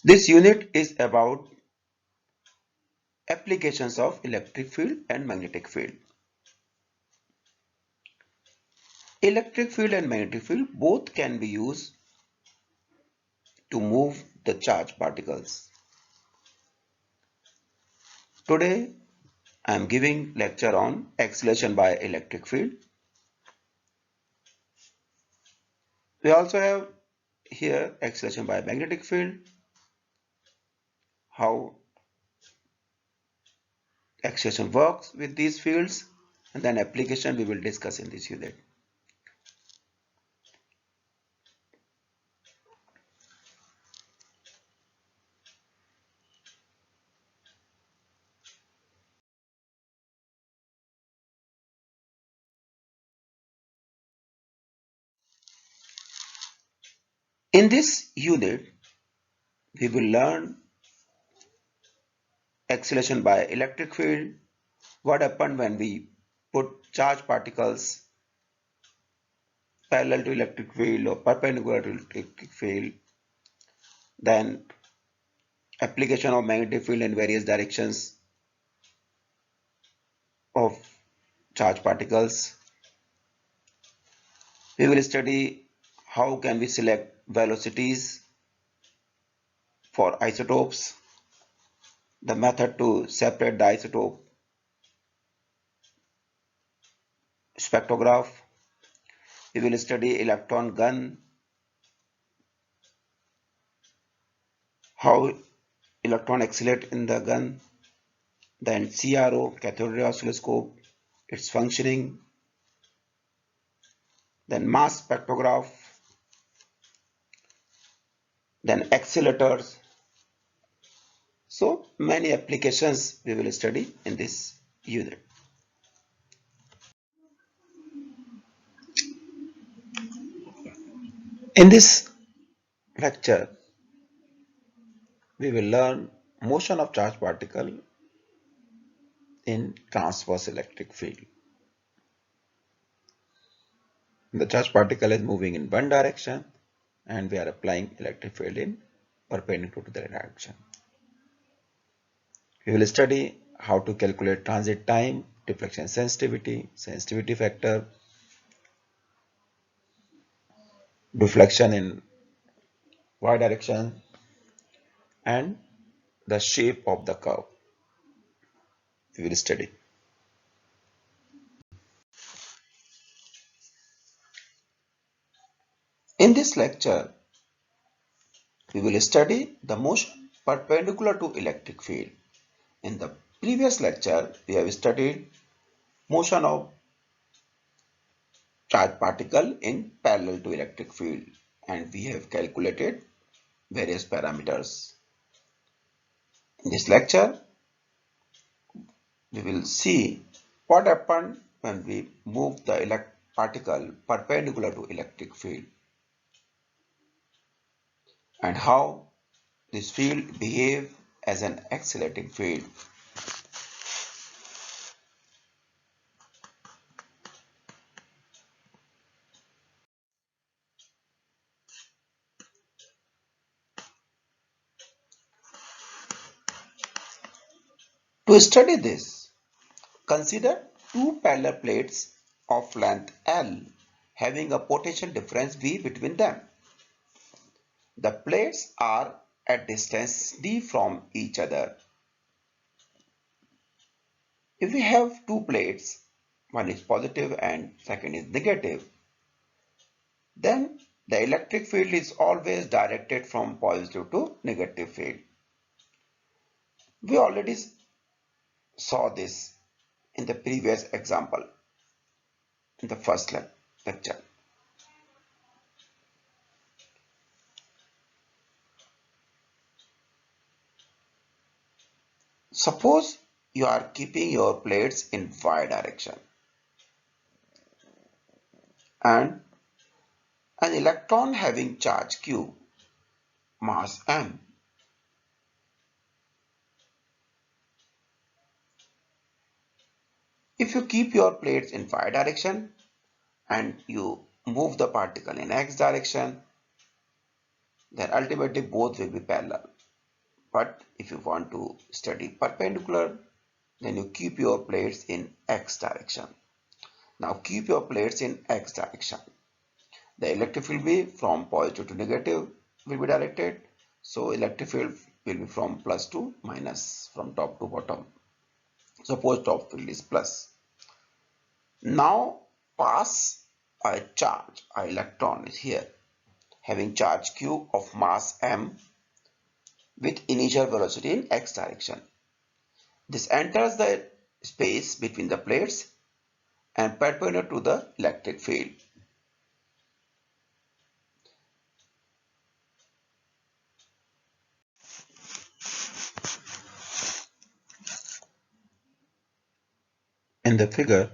This unit is about applications of electric field and magnetic field. Electric field and magnetic field both can be used to move the charged particles. Today I am giving lecture on acceleration by electric field. We also have here acceleration by magnetic field, how acceleration works with these fields, and then application we will discuss in this unit. In this unit, we will learn acceleration by electric field, what happened when we put charged particles parallel to electric field or perpendicular to electric field, then application of magnetic field in various directions of charged particles. We will study how can we select velocities for isotopes, the method to separate the isotope spectrograph. We will study electron gun, how electron accelerate in the gun, then CRO, cathode ray oscilloscope, its functioning, then mass spectrograph, then accelerators. So many applications we will study in this unit. In this lecture, we will learn motion of charged particle in transverse electric field. The charged particle is moving in one direction and we are applying electric field in perpendicular to the direction. We will study how to calculate transit time, deflection sensitivity, sensitivity factor, deflection in y direction, and the shape of the curve. We will study. In this lecture, we will study the motion perpendicular to electric field. In the previous lecture, we have studied motion of charged particle in parallel to electric field and we have calculated various parameters. In this lecture, we will see what happened when we move the particle perpendicular to electric field and how this field behaves as an accelerating field. To study this, consider two parallel plates of length L having a potential difference V between them. The plates are at distance d from each other. If we have two plates, one is positive and second is negative, then the electric field is always directed from positive to negative field. We already saw this in the previous example, in the first lecture. Suppose you are keeping your plates in y direction and an electron having charge q, mass m. If you keep your plates in y direction and you move the particle in x direction, then ultimately both will be parallel. But if you want to study perpendicular, then you keep your plates in x direction. Now keep your plates in x direction. The electric field will be from positive to negative will be directed. So electric field will be from plus to minus, from top to bottom. Suppose top field is plus. Now pass a charge, a electron is here, having charge q of mass m with initial velocity in x direction. This enters the space between the plates and perpendicular to the electric field. In the figure,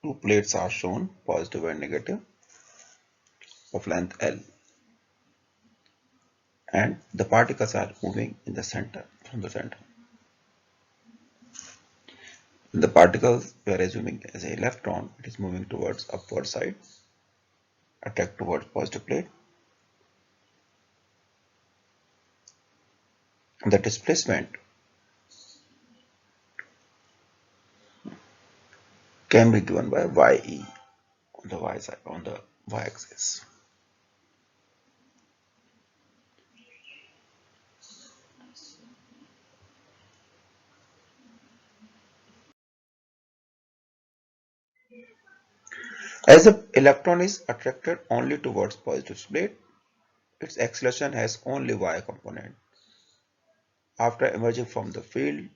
two plates are shown, positive and negative, of length L, and the particles are moving in the center, from the center. The particles we are assuming as an electron, it is moving towards upward side, attract towards positive plate. The displacement can be given by YE on the Y side, on the Y axis. As the electron is attracted only towards positive plate, its acceleration has only Y component. After emerging from the field,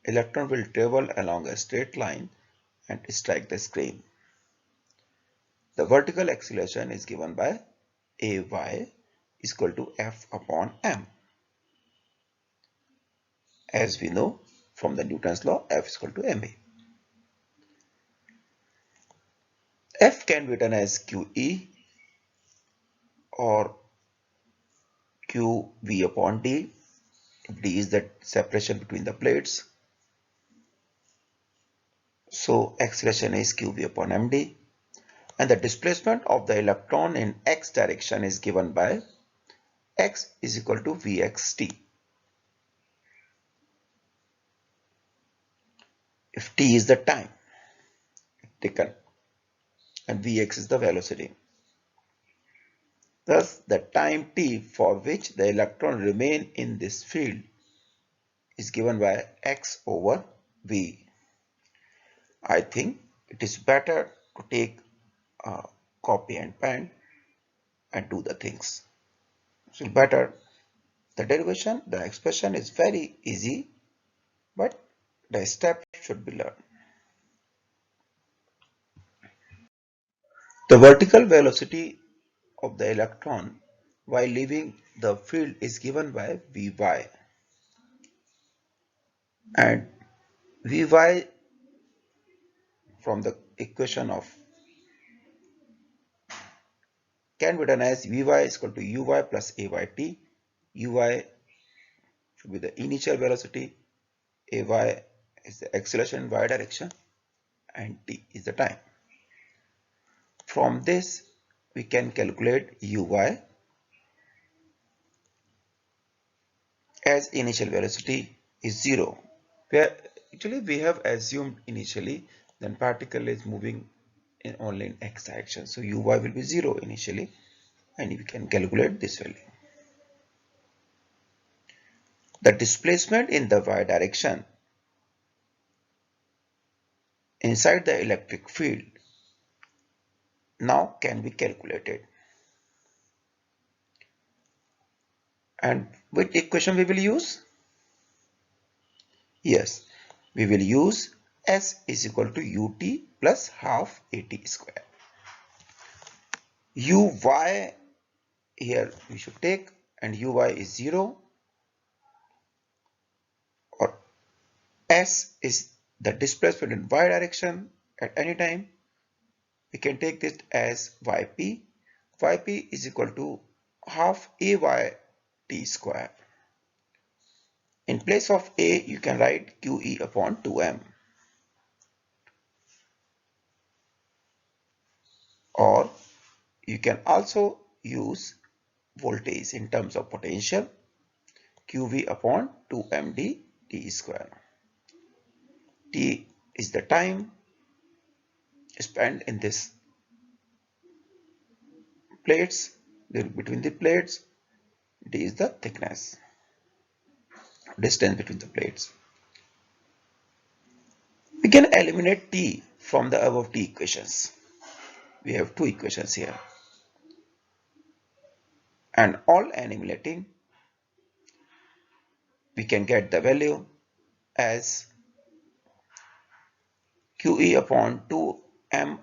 electron will travel along a straight line and strike the screen. The vertical acceleration is given by Ay is equal to F upon m. As we know from the Newton's law, F is equal to ma. F can be written as QE or QV upon D. D is the separation between the plates. So acceleration is QV upon md. And the displacement of the electron in x direction is given by x is equal to Vxt. If t is the time taken and Vx is the velocity. Thus, the time t for which the electron remain in this field is given by x over v. I think it is better to take a copy and pen and do the things. So better the derivation, the expression is very easy, but the step should be learned. The vertical velocity of the electron while leaving the field is given by Vy, and Vy from the equation of can be done as Vy is equal to Uy plus Ayt. Uy should be the initial velocity, Ay is the acceleration in y direction, and t is the time. From this we can calculate Uy as initial velocity is 0. Where actually we have assumed initially then particle is moving only in x direction. So Uy will be 0 initially, and we can calculate this value. The displacement in the y direction inside the electric field now can be calculated. And which equation we will use? Yes, we will use S is equal to ut plus half at square. Uy here we should take, and Uy is 0, or S is the displacement in y direction at any time. We can take this as Yp. Yp is equal to half Ayt square. In place of A, you can write QE upon 2m. Or you can also use voltage in terms of potential. qv upon 2md t square. T is the time spent in this plates, between the plates. D is the thickness, distance between the plates. We can eliminate T from the above T equations. We have two equations here. And all eliminating, we can get the value as QE upon 2m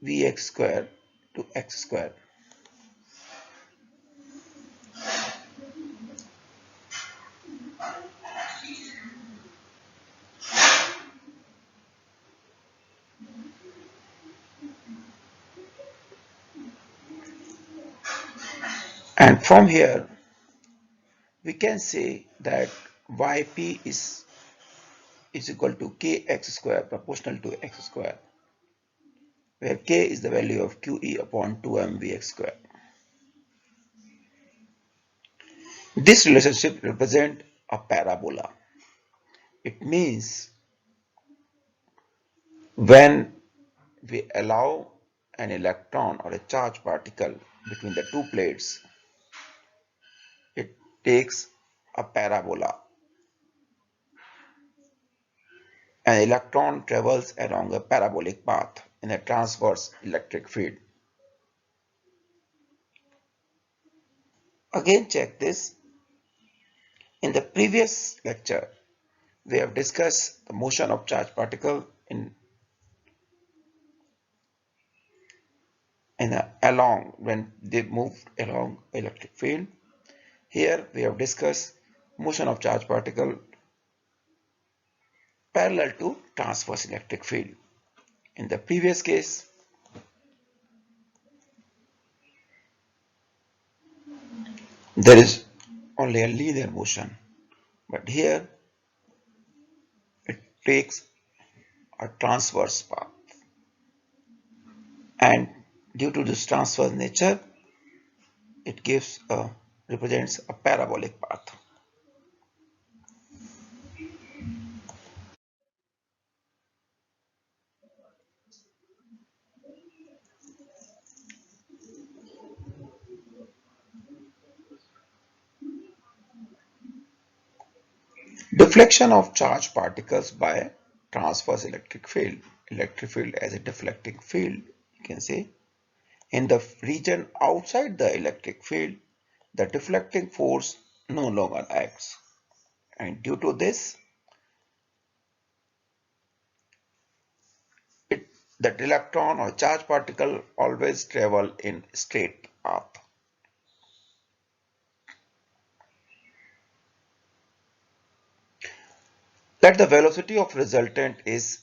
Vx square to x square. And from here, we can say that Yp is equal to kx square proportional to x square, where k is the value of QE upon 2m Vx square. This relationship represents a parabola. It means when we allow an electron or a charged particle between the two plates, it takes a parabola. An electron travels along a parabolic path in a transverse electric field. Again, check this. In the previous lecture, we have discussed the motion of charged particle along when they move along electric field. Here we have discussed motion of charged particle parallel to transverse electric field. In the previous case, there is only a linear motion, but here it takes a transverse path, and due to this transverse nature, it represents a parabolic path. Deflection of charged particles by transverse electric field as a deflecting field, you can say. In the region outside the electric field, the deflecting force no longer acts, and due to this, the electron or charged particle always travel in straight path. Let the velocity of resultant is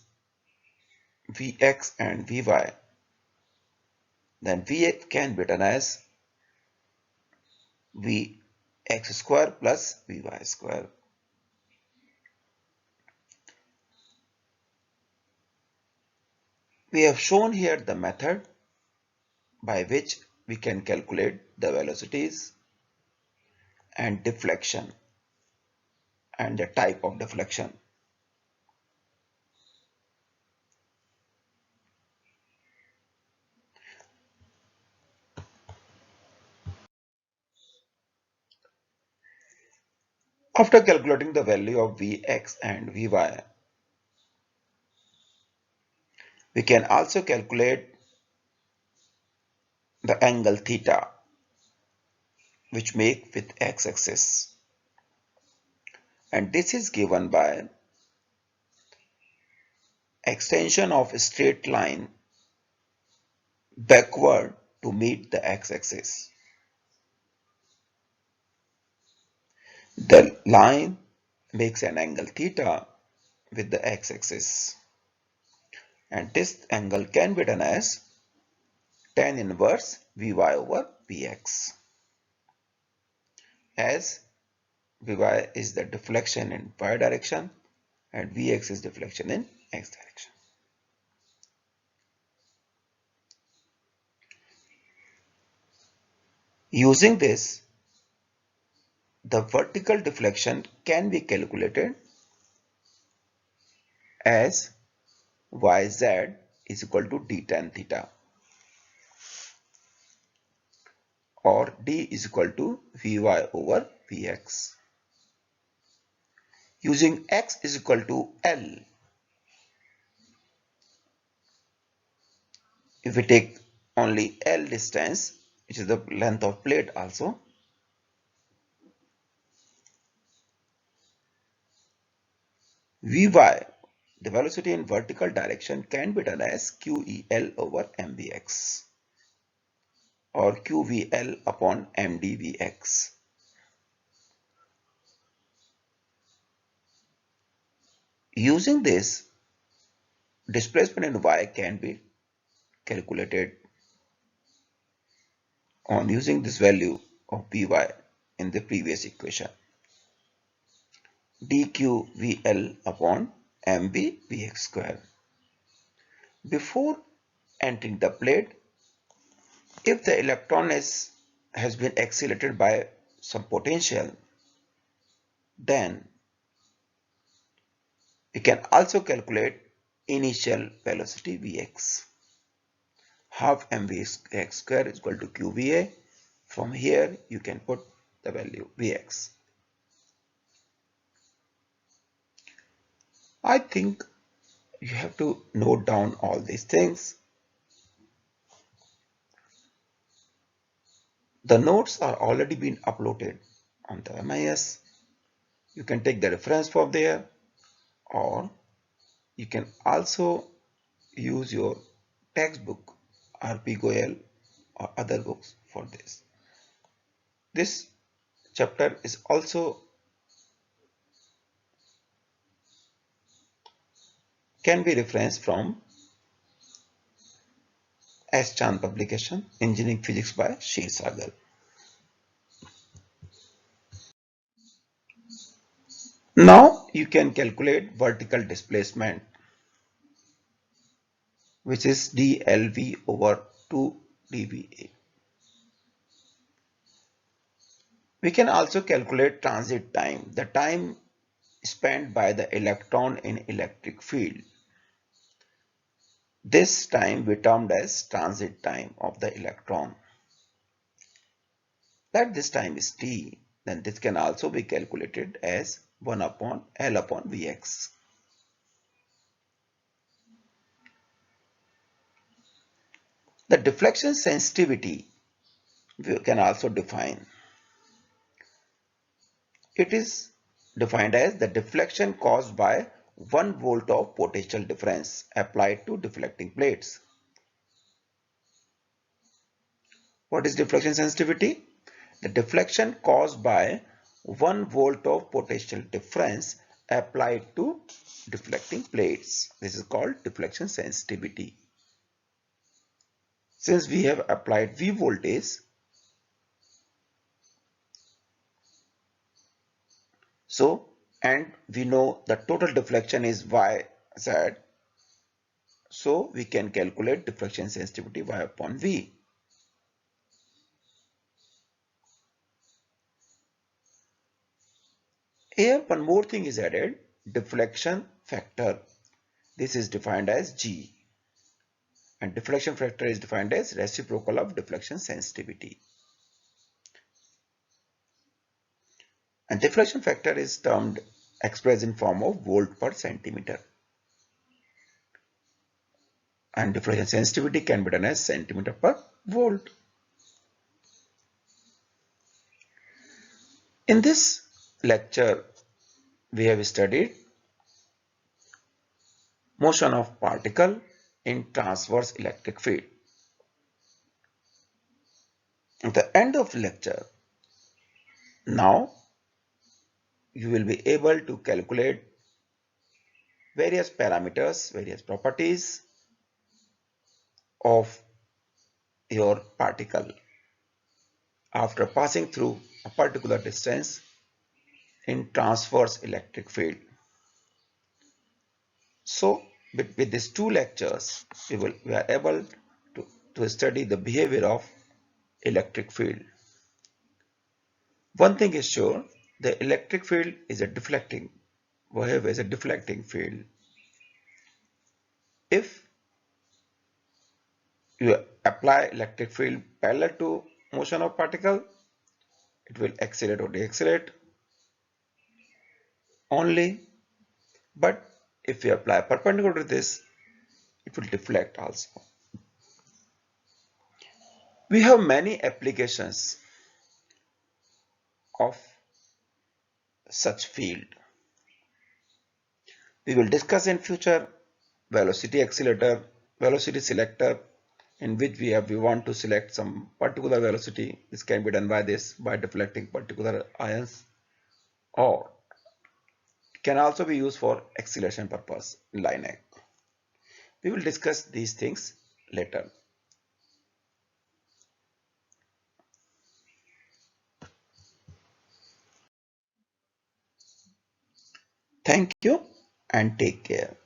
Vx and Vy, then Vx can be written as Vx square plus Vy square. We have shown here the method by which we can calculate the velocities and deflection and the type of deflection. After calculating the value of Vx and Vy, we can also calculate the angle theta, which make with x-axis, and this is given by extension of a straight line backward to meet the x-axis. The line makes an angle theta with the x-axis, and this angle can be done as tan inverse Vy over Vx, as Vy is the deflection in y direction and Vx is deflection in x direction. Using this, the vertical deflection can be calculated as yz is equal to d tan theta, or d is equal to vy over vx. Using x is equal to L, if we take only L distance, which is the length of plate also, Vy, the velocity in vertical direction, can be done as QEL over MVX or QVL upon MDVX. Using this, displacement in Y can be calculated on using this value of Vy in the previous equation, dQVL upon MVVX square. Before entering the plate, if the electron has been accelerated by some potential, then we can also calculate initial velocity Vx. Half mvx square is equal to qva. From here you can put the value Vx. I think you have to note down all these things. The notes are already been uploaded on the MIS. You can take the reference from there, or you can also use your textbook RP Goyal or other books for this. This chapter is also can be referenced from S. Chand publication, Engineering Physics by Shir Sagar. Now you can calculate vertical displacement, which is dLV over 2 dVA. We can also calculate transit time, the time spent by the electron in electric field. This time we termed as transit time of the electron. That this time is t, then this can also be calculated as 1 upon L upon Vx. The deflection sensitivity we can also define. It is defined as the deflection caused by 1 volt of potential difference applied to deflecting plates. What is deflection sensitivity? The deflection caused by 1 volt of potential difference applied to deflecting plates. This is called deflection sensitivity. Since we have applied V voltage, and we know the total deflection is YZ, so we can calculate deflection sensitivity Y upon V. Here one more thing is added, deflection factor. This is defined as G, and deflection factor is defined as reciprocal of deflection sensitivity. And deflection factor is termed expressed in form of volt per centimeter. And deflection sensitivity can be done as centimeter per volt. In this lecture, we have studied motion of particle in transverse electric field. At the end of the lecture, now you will be able to calculate various parameters, various properties of your particle after passing through a particular distance in transverse electric field. So with these two lectures, we are able to study the behavior of electric field. One thing is sure, The electric field is a deflecting wave, is a deflecting field. If you apply electric field parallel to motion of particle, it will accelerate or deaccelerate only. But if you apply perpendicular to this, it will deflect also. We have many applications of such field. We will discuss in future velocity accelerator, velocity selector, in which we want to select some particular velocity. This can be done by this, by deflecting particular ions, or can also be used for acceleration purpose in line arc. We will discuss these things later. Thank you and take care.